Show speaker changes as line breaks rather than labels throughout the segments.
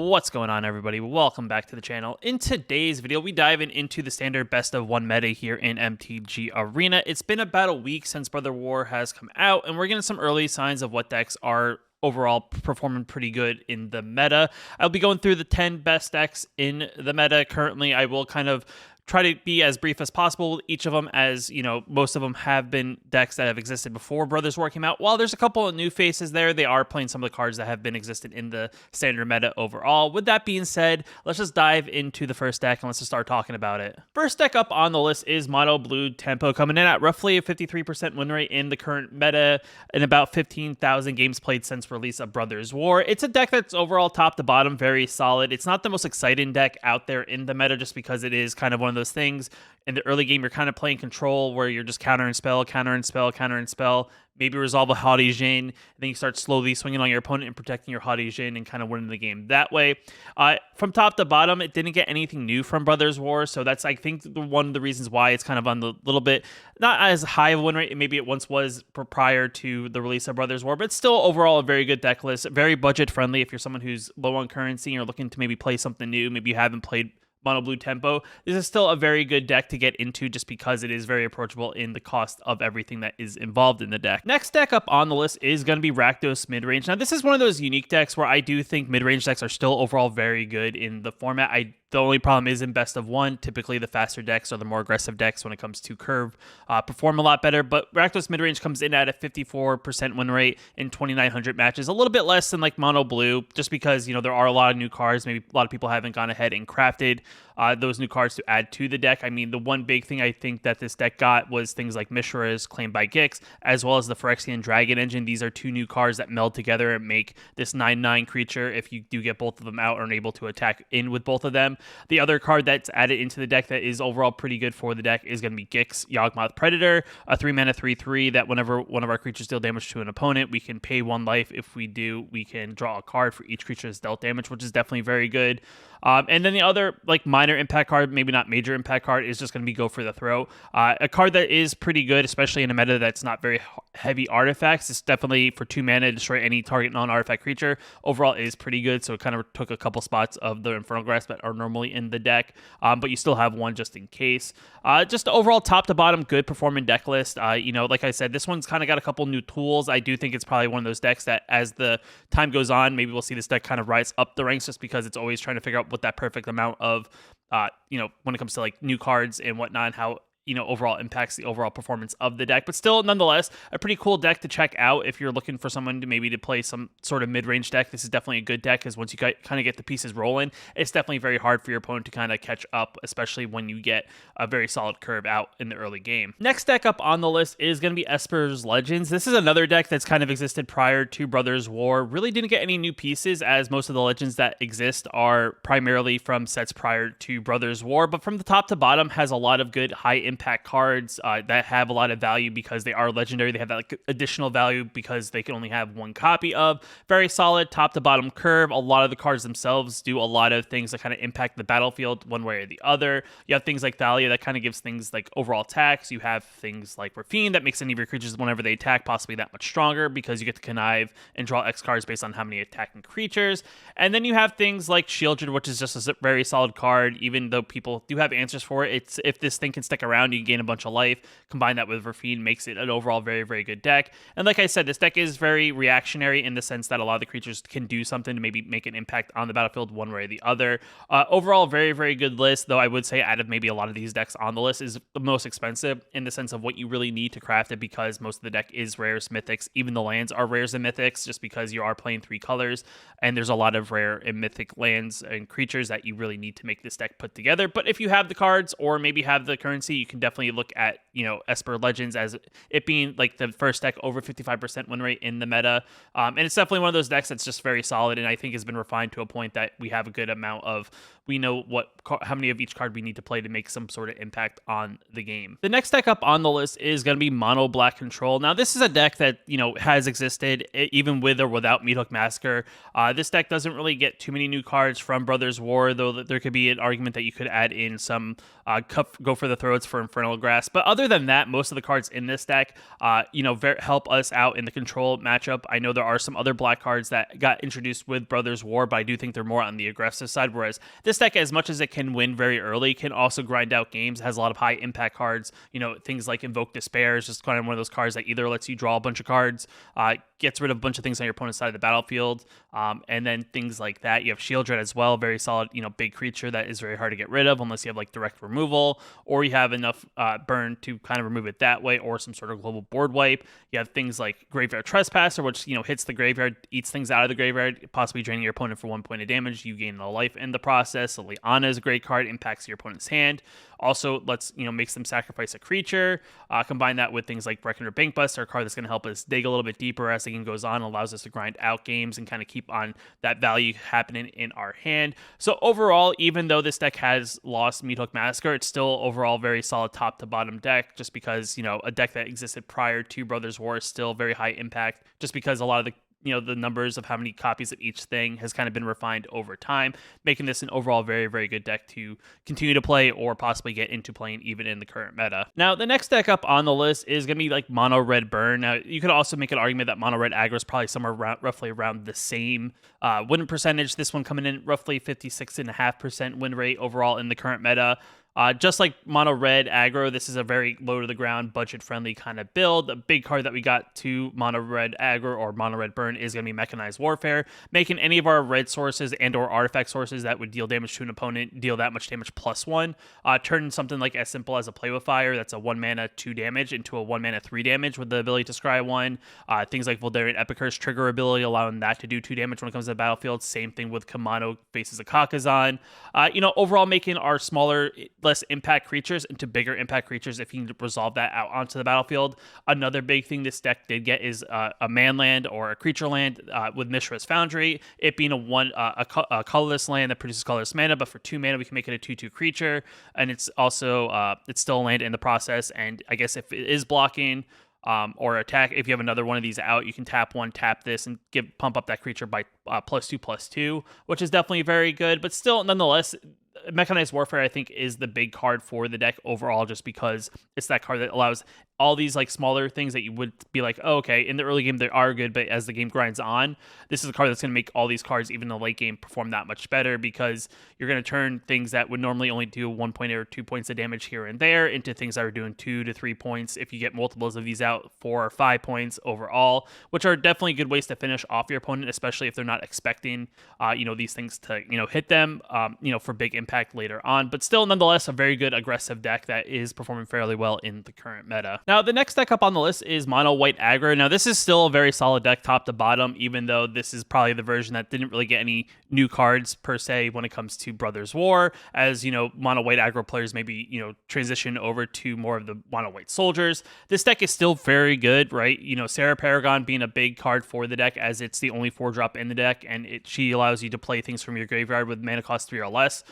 What's going on, everybody? Welcome back to the channel. In today's video, we dive into the standard best of one meta here in MTG Arena. It's been about a week since Brother War has come out, and we're getting some early signs of what decks are overall performing pretty good in the meta. I'll be going through the 10 best decks in the meta currently. I will kind of try to be as brief as possible with each of them, as you know, most of them have been decks that have existed before Brothers War came out. While there's a couple of new faces there, they are playing some of the cards that have been existed in the standard meta overall. With that being said, let's just dive into the first deck and let's just start talking about it. First deck up on the list is Mono Blue Tempo, coming in at roughly a 53% win rate in the current meta and about 15,000 games played since release of Brothers War. It's a deck that's overall top to bottom very solid. It's not the most exciting deck out there in the meta just because it is kind of one of those things. In the early game, you're kind of playing control where you're just counter and spell, maybe resolve a Haughty Jin, and then you start slowly swinging on your opponent and protecting your Haughty Jin and kind of winning the game that way. From top to bottom, it didn't get anything new from Brothers War, so that's, I think, one of the reasons why it's kind of on the little bit, not as high of a win rate, maybe it once was prior to the release of Brothers War, but it's still overall a very good deck list, very budget friendly if you're someone who's low on currency and you're looking to maybe play something new, maybe you haven't played Mono Blue Tempo. This is still a very good deck to get into just because it is very approachable in the cost of everything that is involved in the deck. Next deck up on the list is going to be Rakdos Midrange. Now, this is one of those unique decks where I do think midrange decks are still overall very good in the format. The only problem is in best of one, typically the faster decks or the more aggressive decks when it comes to curve perform a lot better, but Rakdos Midrange comes in at a 54% win rate in 2,900 matches, a little bit less than like Mono Blue, just because, you know, there are a lot of new cards. Maybe a lot of people haven't gone ahead and crafted those new cards to add to the deck. I mean, the one big thing I think that this deck got was things like Mishra's Claimed by Gix, as well as the Phyrexian Dragon Engine. These are two new cards that meld together and make this 9/9 creature, if you do get both of them out, or are able to attack in with both of them. The other card that's added into the deck that is overall pretty good for the deck is going to be Gix Yawgmoth Predator, a 3-mana 3/3 that whenever one of our creatures deal damage to an opponent, we can pay 1 life. If we do, we can draw a card for each creature that's dealt damage, which is definitely very good. And then the other like minor impact card, maybe not major impact card, is just going to be Go for the Throat. A card that is pretty good, especially in a meta that's not very heavy artifacts. It's definitely for 2 mana, destroy any target non-artifact creature. Overall, it is pretty good, so it kind of took a couple spots of the Infernal Grasp that are normally in the deck, but you still have one just in case. Just overall, top to bottom, good performing deck list. You know, like I said, this one's kind of got a couple new tools. I do think it's probably one of those decks that as the time goes on, maybe we'll see this deck kind of rise up the ranks just because it's always trying to figure out what that perfect amount of, you know, when it comes to like new cards and whatnot, and how, you know, overall impacts the overall performance of the deck. But still, nonetheless, a pretty cool deck to check out if you're looking for someone to maybe to play some sort of mid-range deck. This is definitely a good deck because once you kind of get the pieces rolling, it's definitely very hard for your opponent to kind of catch up, especially when you get a very solid curve out in the early game. Next deck up on the list is going to be Esper's Legends. This is another deck that's kind of existed prior to Brothers War. Really didn't get any new pieces, as most of the Legends that exist are primarily from sets prior to Brothers War, but from the top to bottom has a lot of good high impact cards that have a lot of value because they are legendary. They have that like additional value because they can only have 1 copy of. Very solid top to bottom curve. A lot of the cards themselves do a lot of things that kind of impact the battlefield one way or the other. You have things like Thalia that kind of gives things like overall attacks. You have things like Rafine that makes any of your creatures whenever they attack possibly that much stronger because you get to connive and draw X cards based on how many attacking creatures. And then you have things like Shieldred, which is just a very solid card, even though people do have answers for it. It's if this thing can stick around, you can gain a bunch of life. Combine that with Rafine makes it an overall very, very good deck. And like I said, this deck is very reactionary in the sense that a lot of the creatures can do something to maybe make an impact on the battlefield one way or the other. Overall, very, very good list, though I would say out of maybe a lot of these decks on the list is the most expensive in the sense of what you really need to craft it, because most of the deck is rares, mythics. Even the lands are rares and mythics just because you are playing 3 colors, and there's a lot of rare and mythic lands and creatures that you really need to make this deck put together. But if you have the cards or maybe have the currency, you can definitely look at, you know, Esper Legends as it being like the first deck over 55% win rate in the meta. And it's definitely one of those decks that's just very solid, and I think has been refined to a point that we have a good amount of, we know how many of each card we need to play to make some sort of impact on the game. The next deck up on the list is going to be Mono Black Control. Now, this is a deck that, you know, has existed even with or without Meathook Massacre. This deck doesn't really get too many new cards from Brothers War, though there could be an argument that you could add in some Go for the Throats for Infernal Grasp. But other than that, most of the cards in this deck, help us out in the control matchup. I know there are some other black cards that got introduced with Brothers War, but I do think they're more on the aggressive side, whereas this deck, as much as it can win very early, can also grind out games. It has a lot of high impact cards, things like Invoke Despair is just kind of one of those cards that either lets you draw a bunch of cards, gets rid of a bunch of things on your opponent's side of the battlefield, and then things like that. You have Shield Dread as well, very solid, big creature that is very hard to get rid of unless you have like direct removal, or you have enough burn to kind of remove it that way, or some sort of global board wipe. You have things like Graveyard Trespasser, which hits the graveyard, eats things out of the graveyard, possibly draining your opponent for 1 point of damage. You gain a life in the process. So Liana is a great card, impacts your opponent's hand. Also, makes them sacrifice a creature. Combine that with things like Reckoner Bankbuster, a card that's going to help us dig a little bit deeper as the game goes on, allows us to grind out games and kind of keep on that value happening in our hand. So overall, even though this deck has lost Meathook Massacre, it's still overall very solid top to bottom deck, just because, a deck that existed prior to Brothers War is still very high impact, just because a lot of the numbers of how many copies of each thing has kind of been refined over time, making this an overall very, very good deck to continue to play or possibly get into playing even in the current meta. Now, the next deck up on the list is going to be like Mono Red Burn. Now, you could also make an argument that Mono Red Aggro is probably somewhere roughly around the same win percentage. This one coming in roughly 56.5% win rate overall in the current meta. Just like Mono Red Aggro, this is a very low to the ground, budget friendly kind of build. A big card that we got to Mono Red Aggro or Mono Red Burn is going to be Mechanized Warfare, making any of our red sources and or artifact sources that would deal damage to an opponent deal that much damage +1. Turn something like as simple as a Play with Fire, that's a 1 mana 2 damage, into a 1 mana 3 damage with the ability to scry 1. Things like Voldarian Epicurse trigger ability, allowing that to do 2 damage when it comes to the battlefield. Same thing with Kamano Faces of Kakazan. Overall making our smaller, less impact creatures into bigger impact creatures if you can resolve that out onto the battlefield. Another big thing this deck did get is a man land or a creature land with Mishra's Foundry. It being a colorless land that produces colorless mana, but for 2 mana we can make it a 2/2 creature, and it's also it's still a land in the process. And I guess if it is blocking or attack, if you have another one of these out, you can tap one, tap this, and pump up that creature by +2/+2, which is definitely very good. But still, nonetheless, Mechanized Warfare, I think, is the big card for the deck overall, just because it's that card that allows all these like smaller things that you would be like, oh, okay, in the early game they are good, but as the game grinds on, this is a card that's going to make all these cards, even in the late game, perform that much better, because you're going to turn things that would normally only do 1 point or 2 points of damage here and there into things that are doing 2 to 3 points. If you get multiples of these out, 4 or 5 points overall, which are definitely good ways to finish off your opponent, especially if they're not expecting, these things to, hit them, for big impact later on. But still, nonetheless, a very good aggressive deck that is performing fairly well in the current meta. Now, the next deck up on the list is Mono White Aggro. Now, this is still a very solid deck top to bottom, even though this is probably the version that didn't really get any new cards per se when it comes to Brothers War, as, Mono White Aggro players maybe, transition over to more of the Mono White Soldiers. This deck is still very good, right? Sarah Paragon being a big card for the deck, as it's the only 4-drop in the deck, and she allows you to play things from your graveyard with mana cost 3 or less,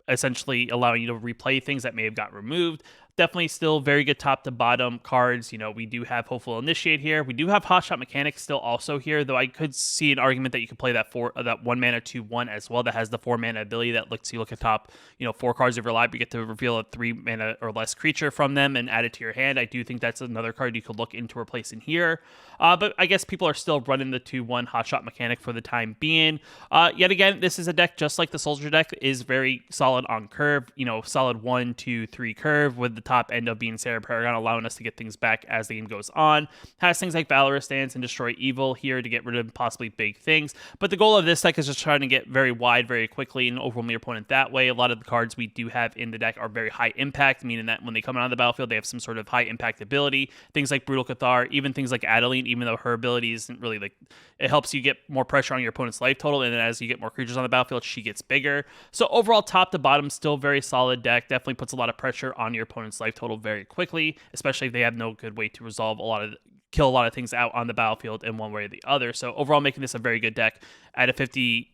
essentially allowing you to replay things that may have got removed. Definitely still very good top to bottom cards. We do have Hopeful Initiate here. We do have Hotshot Mechanics still also here, though I could see an argument that you could play that 1 mana 2/1 as well, that has the 4 mana ability that lets you look at top 4 cards of your library. You get to reveal a 3 mana or less creature from them and add it to your hand. I do think that's another card you could look into replacing here. But I guess people are still running the 2/1 Hotshot Mechanic for the time being. Yet again, this is a deck just like the Soldier deck, is very solid on curve. Solid 1, 2, 3 curve, with the top end of being Sarah Paragon, allowing us to get things back as the game goes on. Has things like Valorous Stance and Destroy Evil here to get rid of possibly big things. But the goal of this deck is just trying to get very wide very quickly and overwhelm your opponent that way. A lot of the cards we do have in the deck are very high impact, meaning that when they come out of the battlefield, they have some sort of high impact ability. Things like Brutal Cathar, even things like Adeline, even though her ability isn't really like, it helps you get more pressure on your opponent's life total, and then as you get more creatures on the battlefield, she gets bigger. So overall, top to bottom, still very solid deck. Definitely puts a lot of pressure on your opponent's life total very quickly, especially if they have no good way to resolve kill a lot of things out on the battlefield in one way or the other. So overall, making this a very good deck at a 50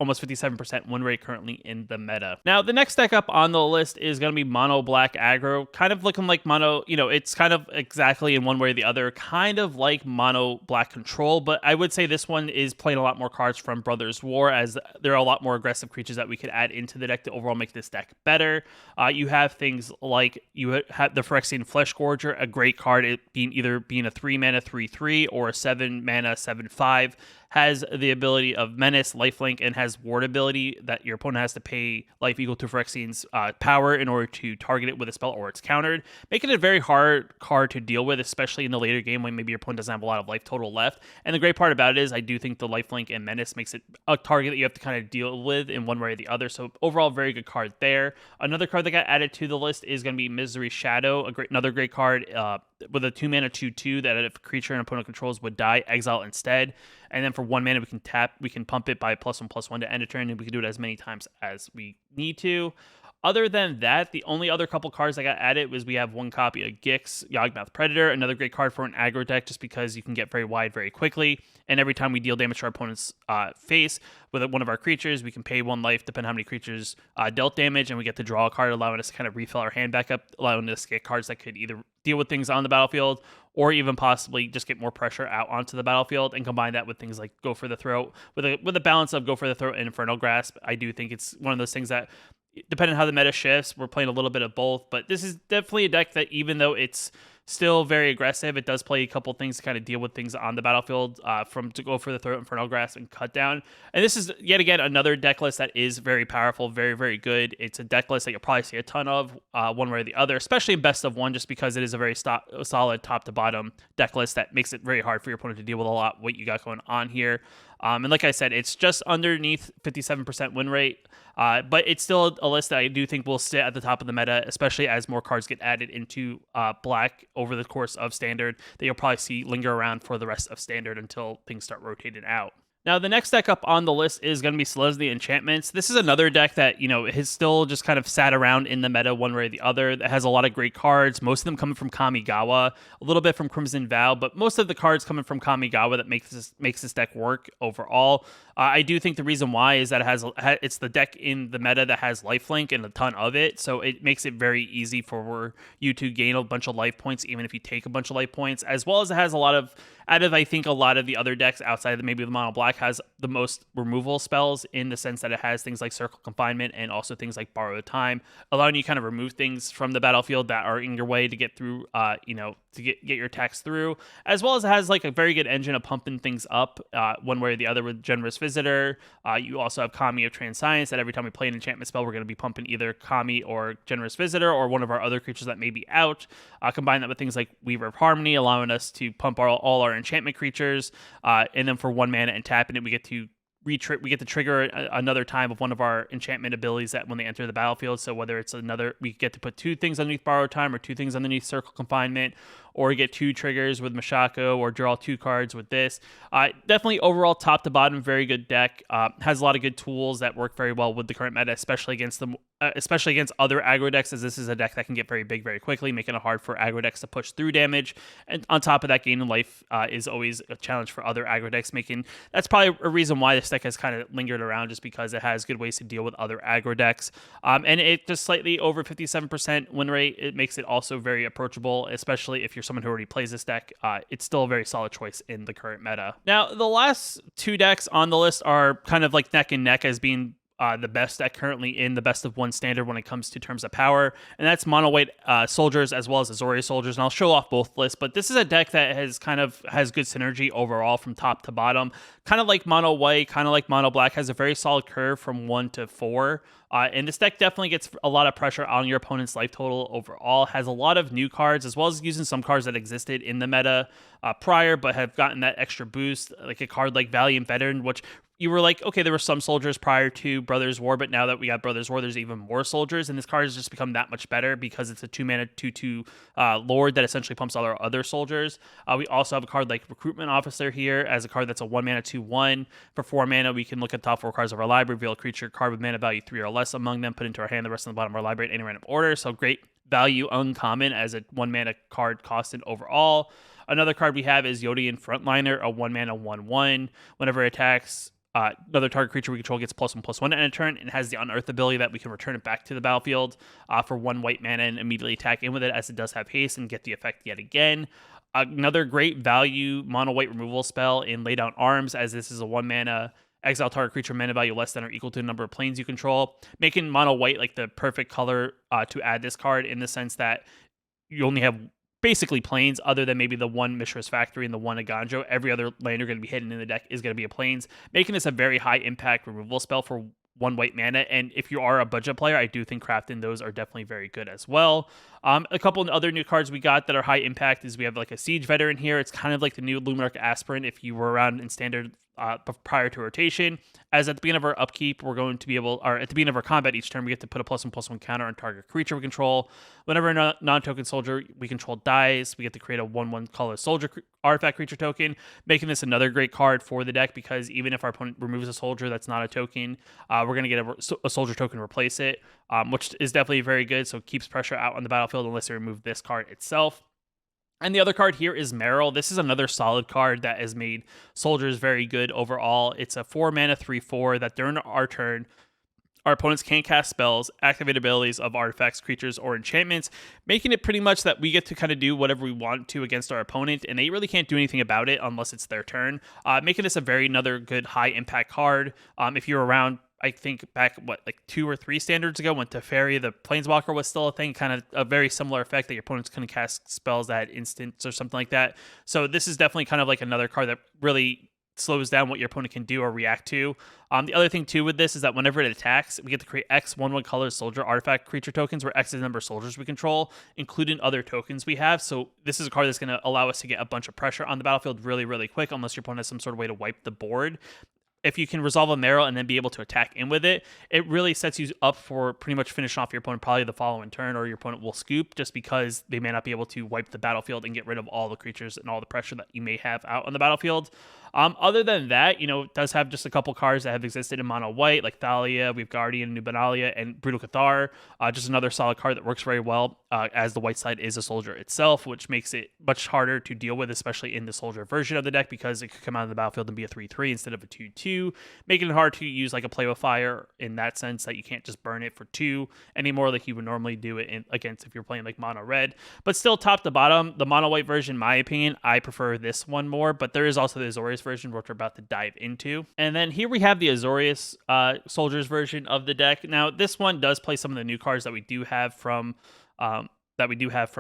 almost 57% win rate currently in the meta. Now, the next deck up on the list is going to be mono black aggro, kind of looking like mono, it's kind of exactly in one way or the other, kind of like mono black control, but I would say this one is playing a lot more cards from Brothers War, as there are a lot more aggressive creatures that we could add into the deck to overall make this deck better. You have things like you have the Phyrexian Flesh Gorger, a great card, it being a 3 mana 3/3 or a 7 mana 7/5. Has the ability of Menace, Lifelink, and has Ward ability that your opponent has to pay life equal to Phyrexian's power in order to target it with a spell or it's countered, making it a very hard card to deal with, especially in the later game when maybe your opponent doesn't have a lot of life total left. And the great part about it is I do think the Lifelink and Menace makes it a target that you have to kind of deal with in one way or the other. So overall, very good card there. Another card that got added to the list is going to be Misery Shadow, another great card with a 2 mana 2/2 that if a creature an opponent controls would die, exile instead. And then for 1 mana, we can pump it by +1/+1 to end a turn, and we can do it as many times as we need to. Other than that, the only other couple cards that got added was we have one copy of Gix, Yawgmoth Predator, another great card for an aggro deck just because you can get very wide very quickly. And every time we deal damage to our opponent's face with one of our creatures, we can pay 1 life, depending on how many creatures dealt damage, and we get to draw a card, allowing us to kind of refill our hand back up, allowing us to get cards that could either deal with things on the battlefield or even possibly just get more pressure out onto the battlefield, and combine that with things like Go for the Throat. With a balance of Go for the Throat and Infernal Grasp, I do think it's one of those things that, depending on how the meta shifts, we're playing a little bit of both. But this is definitely a deck that, even though it's still very aggressive, it does play a couple things to kind of deal with things on the battlefield, from to Go for the Throat, Infernal Grasp, and Cut Down. And this is yet again another deck list that is very powerful, very, very good. It's a deck list that you'll probably see a ton of, one way or the other, especially in best of one, just because it is a very solid top to bottom deck list that makes it very hard for your opponent to deal with a lot what you got going on here. And like I said, it's just underneath 57% win rate, but it's still a list that I do think will sit at the top of the meta, especially as more cards get added into black over the course of Standard, that you'll probably see linger around for the rest of Standard until things start rotating out. Now, the next deck up on the list is going to be Selesnya Enchantments. This is another deck that, has still just kind of sat around in the meta one way or the other. That has a lot of great cards, most of them coming from Kamigawa, a little bit from Crimson Vow, but most of the cards coming from Kamigawa that makes this deck work overall. I do think the reason why is that it's the deck in the meta that has lifelink and a ton of it, so it makes it very easy for you to gain a bunch of life points, even if you take a bunch of life points, as well as it has a lot of, I think a lot of the other decks outside of maybe the mono black, has the most removal spells, in the sense that it has things like Circle Confinement and also things like Borrowed Time, allowing you to kind of remove things from the battlefield that are in your way to get through, to get your attacks through, as well as it has like a very good engine of pumping things up one way or the other with Generous Visitor. You also have Kami of Transcience, that every time we play an enchantment spell, we're going to be pumping either Kami or Generous Visitor or one of our other creatures that may be out. Combine that with things like Weaver of Harmony, allowing us to pump all our enchantment creatures, and then for 1 mana and tapping it, we get to trigger another time of one of our enchantment abilities that when they enter the battlefield. So whether it's we get to put 2 things underneath Borrowed Time or 2 things underneath Circle Confinement, or get 2 triggers with Mashako, or draw 2 cards with this. Definitely overall top to bottom, very good deck. Has a lot of good tools that work very well with the current meta, especially against other aggro decks, as this is a deck that can get very big very quickly, making it hard for aggro decks to push through damage. And on top of that, gaining life is always a challenge for other aggro decks. That's probably a reason why this deck has kind of lingered around, just because it has good ways to deal with other aggro decks. And it just slightly over 57% win rate. It makes it also very approachable, especially if you're someone who already plays this deck. It's still a very solid choice in the current meta. Now, the last 2 decks on the list are kind of like neck and neck as being the best deck currently in the best of one standard when it comes to terms of power, and that's mono white soldiers as well as Azorius Soldiers. And I'll show off both lists, but this is a deck that has good synergy overall from top to bottom, kind of like mono white, kind of like mono black, has a very solid curve from 1 to 4. And this deck definitely gets a lot of pressure on your opponent's life total overall, has a lot of new cards, as well as using some cards that existed in the meta prior, but have gotten that extra boost, like a card like Valiant Veteran, which you were like, okay, there were some soldiers prior to Brothers War, but now that we got Brothers War, there's even more soldiers, and this card has just become that much better because it's a 2 mana 2/2 Lord that essentially pumps all our other soldiers. We also have a card like Recruitment Officer here as a card that's a 1 mana 2/1. For 4 mana, we can look at top 4 cards of our library, reveal a creature card with mana value 3 or less among them, put into our hand, the rest on the bottom of our library in any random order. So great value, uncommon as a 1 mana card costed overall. Another card we have is Yodian Frontliner, a 1 mana 1/1. Whenever it attacks, another target creature we control gets +1/+1 at end of turn, and has the Unearth ability that we can return it back to the battlefield for 1 white mana and immediately attack in with it, as it does have haste, and get the effect yet again. Another great value mono white removal spell in Lay Down Arms, as this is a 1 mana exile target creature mana value less than or equal to the number of planes you control, making mono white like the perfect color to add this card, in the sense that you only have basically planes, other than maybe the one Mishra's Factory and the one Aganjo. Every other land you're going to be hidden in the deck is going to be a planes, making this a very high impact removal spell for 1 white mana. And if you are a budget player, I do think crafting those are definitely very good as well. A couple of other new cards we got that are high impact is we have like a Siege Veteran here. It's kind of like the new Luminarch Aspirant if you were around in Standard prior to rotation. As at the beginning of our upkeep, we're going to be able, or at the beginning of our combat each turn, we get to put a +1/+1 counter on target creature we control. Whenever a non-token soldier we control dies, we get to create a 1/1 color soldier artifact creature token, making this another great card for the deck, because even if our opponent removes a soldier that's not a token, we're going to get a soldier token to replace it, which is definitely very good. So it keeps pressure out on the battlefield unless they remove this card itself. And the other card here is Merrill. This is another solid card that has made soldiers very good overall. It's a 4 mana 3/4 that during our turn, our opponents can't cast spells, activate abilities of artifacts, creatures, or enchantments, making it pretty much that we get to kind of do whatever we want to against our opponent, and they really can't do anything about it unless it's their turn, making this another good high impact card. If you're around, I think back, like 2 or 3 standards ago, when Teferi, the Planeswalker, was still a thing, kind of a very similar effect that your opponents couldn't cast spells that instants or something like that. So this is definitely kind of like another card that really slows down what your opponent can do or react to. The other thing too with this is that whenever it attacks, we get to create X 1/1 color soldier artifact creature tokens, where X is the number of soldiers we control, including other tokens we have. So this is a card that's going to allow us to get a bunch of pressure on the battlefield really, really quick, unless your opponent has some sort of way to wipe the board. If you can resolve a Merrill and then be able to attack in with it, it really sets you up for pretty much finishing off your opponent probably the following turn, or your opponent will scoop, just because they may not be able to wipe the battlefield and get rid of all the creatures and all the pressure that you may have out on the battlefield. Other than that, it does have just a couple cards that have existed in mono white, like Thalia, we've Guardian, Nubenalia, and Brutal Cathar. Just another solid card that works very well, as the white side is a soldier itself, which makes it much harder to deal with, especially in the soldier version of the deck, because it could come out of the battlefield and be a 3/3 instead of a 2/2, making it hard to use like a Play with Fire in that sense, that you can't just burn it for 2 anymore like you would normally do it against if you're playing like mono red. But still, top to bottom, the mono white version, in my opinion, I prefer this one more, but there is also the Azorius version, which we're about to dive into. And then here we have the Azorius Soldiers version of the deck. Now, this one does play some of the new cards that we do have from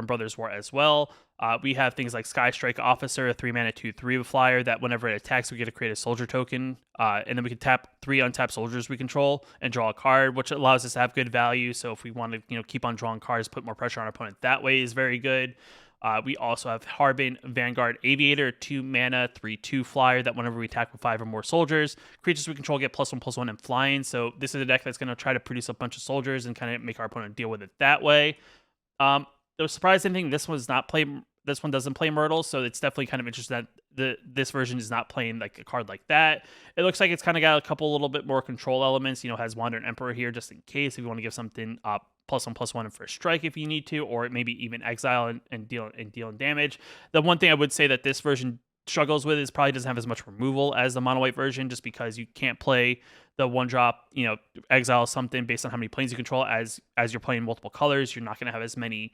Brothers War as well. We have things like Sky Strike Officer, a 3 mana 2/3 flyer that whenever it attacks, we get to create a soldier token, and then we can tap 3 untapped soldiers we control and draw a card, which allows us to have good value. So if we want to, keep on drawing cards, put more pressure on our opponent that way, is very good. We also have Harbin Vanguard Aviator, 2 mana 3/2 flyer that whenever we attack with 5 or more soldiers, creatures we control get +1/+1 and flying. So this is a deck that's going to try to produce a bunch of soldiers and kind of make our opponent deal with it that way. The surprising thing, this one doesn't play Myrtle, so it's definitely kind of interesting that this version is not playing like a card like that. It looks like it's kind of got a couple little bit more control elements. Has Wandering Emperor here just in case if you want to give something +1/+1 and first strike if you need to, or maybe even exile and dealing damage. The one thing I would say that this version struggles with is probably doesn't have as much removal as the mono white version, just because you can't play the 1-drop, exile something based on how many planes you control. As you're playing multiple colors, you're not going to have as many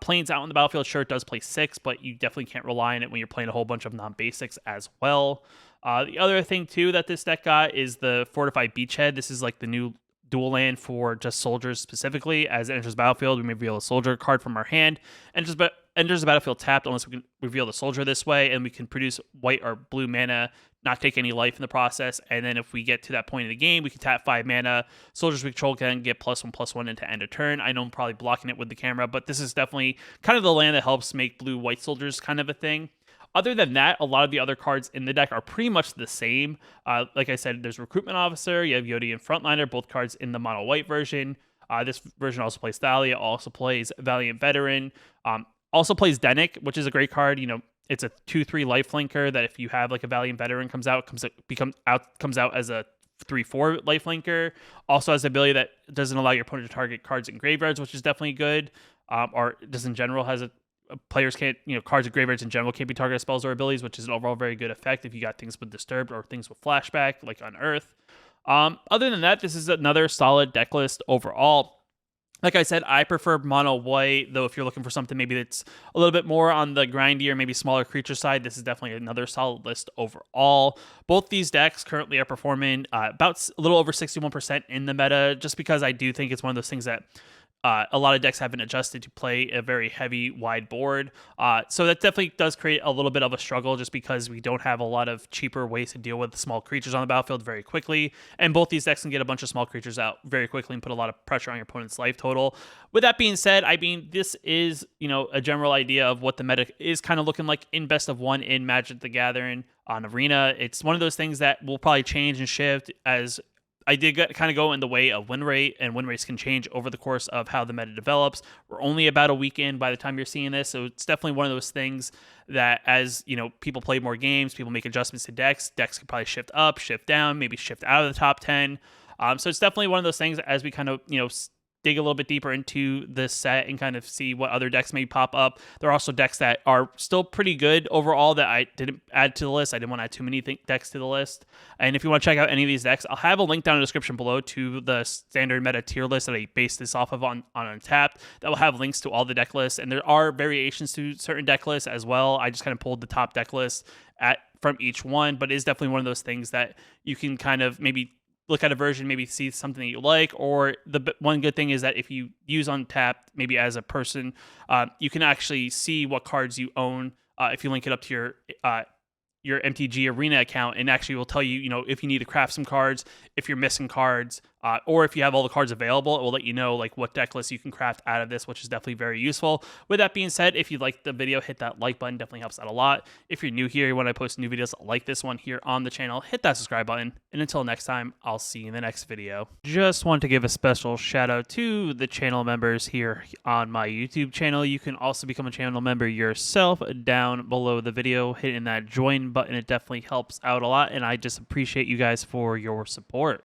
planes out on the battlefield. Sure, it does play 6, but you definitely can't rely on it when you're playing a whole bunch of non-basics as well. The other thing too that this deck got is the Fortified Beachhead. This is like the new dual land for just soldiers specifically. As it enters the battlefield, we may reveal a soldier card from our hand, and enters the battlefield tapped unless we can reveal the soldier this way, and we can produce white or blue mana, not take any life in the process. And then if we get to that point in the game, we can tap 5 mana. Soldiers we control can get +1/+1 into end of turn. I know I'm probably blocking it with the camera, but this is definitely kind of the land that helps make blue-white soldiers kind of a thing. Other than that, a lot of the other cards in the deck are pretty much the same. Like I said, there's Recruitment Officer, you have Yodi and Frontliner, both cards in the mono white version. This version also plays Thalia, also plays Valiant Veteran, also plays Dennick, which is a great card. It's a 2/3 lifelinker that if you have like a Valiant Veteran comes out as a 3/4 lifelinker. Also has the ability that doesn't allow your opponent to target cards in graveyards, which is definitely good. Or just in general has a players can't, cards or graveyards in general can't be targeted spells or abilities, which is an overall very good effect if you got things with Disturbed or things with Flashback, like Unearth. Other than that, this is another solid deck list overall. Like I said, I prefer mono white, though if you're looking for something maybe that's a little bit more on the grindier, maybe smaller creature side, this is definitely another solid list overall. Both these decks currently are performing about a little over 61% in the meta, just because I do think it's one of those things that a lot of decks haven't adjusted to play a very heavy, wide board. So that definitely does create a little bit of a struggle just because we don't have a lot of cheaper ways to deal with small creatures on the battlefield very quickly. And both these decks can get a bunch of small creatures out very quickly and put a lot of pressure on your opponent's life total. With that being said, I mean, this is, a general idea of what the meta is kind of looking like in Best of One in Magic the Gathering on Arena. It's one of those things that will probably change and shift as I did kind of go in the way of win rate, and win rates can change over the course of how the meta develops. We're only about a week in by the time you're seeing this, so it's definitely one of those things that as, people play more games, people make adjustments to decks can probably shift up, shift down, maybe shift out of the top 10. So it's definitely one of those things as we kind of, dig a little bit deeper into this set and kind of see what other decks may pop up. There are also decks that are still pretty good overall that I didn't add to the list. I didn't want to add too many decks to the list. And if you want to check out any of these decks, I'll have a link down in the description below to the standard meta tier list that I based this off of on Untapped. That will have links to all the deck lists. And there are variations to certain deck lists as well. I just kind of pulled the top deck list from each one, but it is definitely one of those things that you can kind of maybe look at a version, maybe see something that you like, or the one good thing is that if you use Untapped, maybe as a person, you can actually see what cards you own if you link it up to your MTG Arena account, and actually will tell you, if you need to craft some cards, if you're missing cards, or if you have all the cards available, it will let you know like what deck list you can craft out of this, which is definitely very useful. With that being said, if you liked the video, hit that like button, definitely helps out a lot. If you're new here, when I post new videos like this one here on the channel, hit that subscribe button. And until next time, I'll see you in the next video. Just want to give a special shout out to the channel members here on my YouTube channel. You can also become a channel member yourself down below the video, hitting that join button. It definitely helps out a lot, and I just appreciate you guys for your support.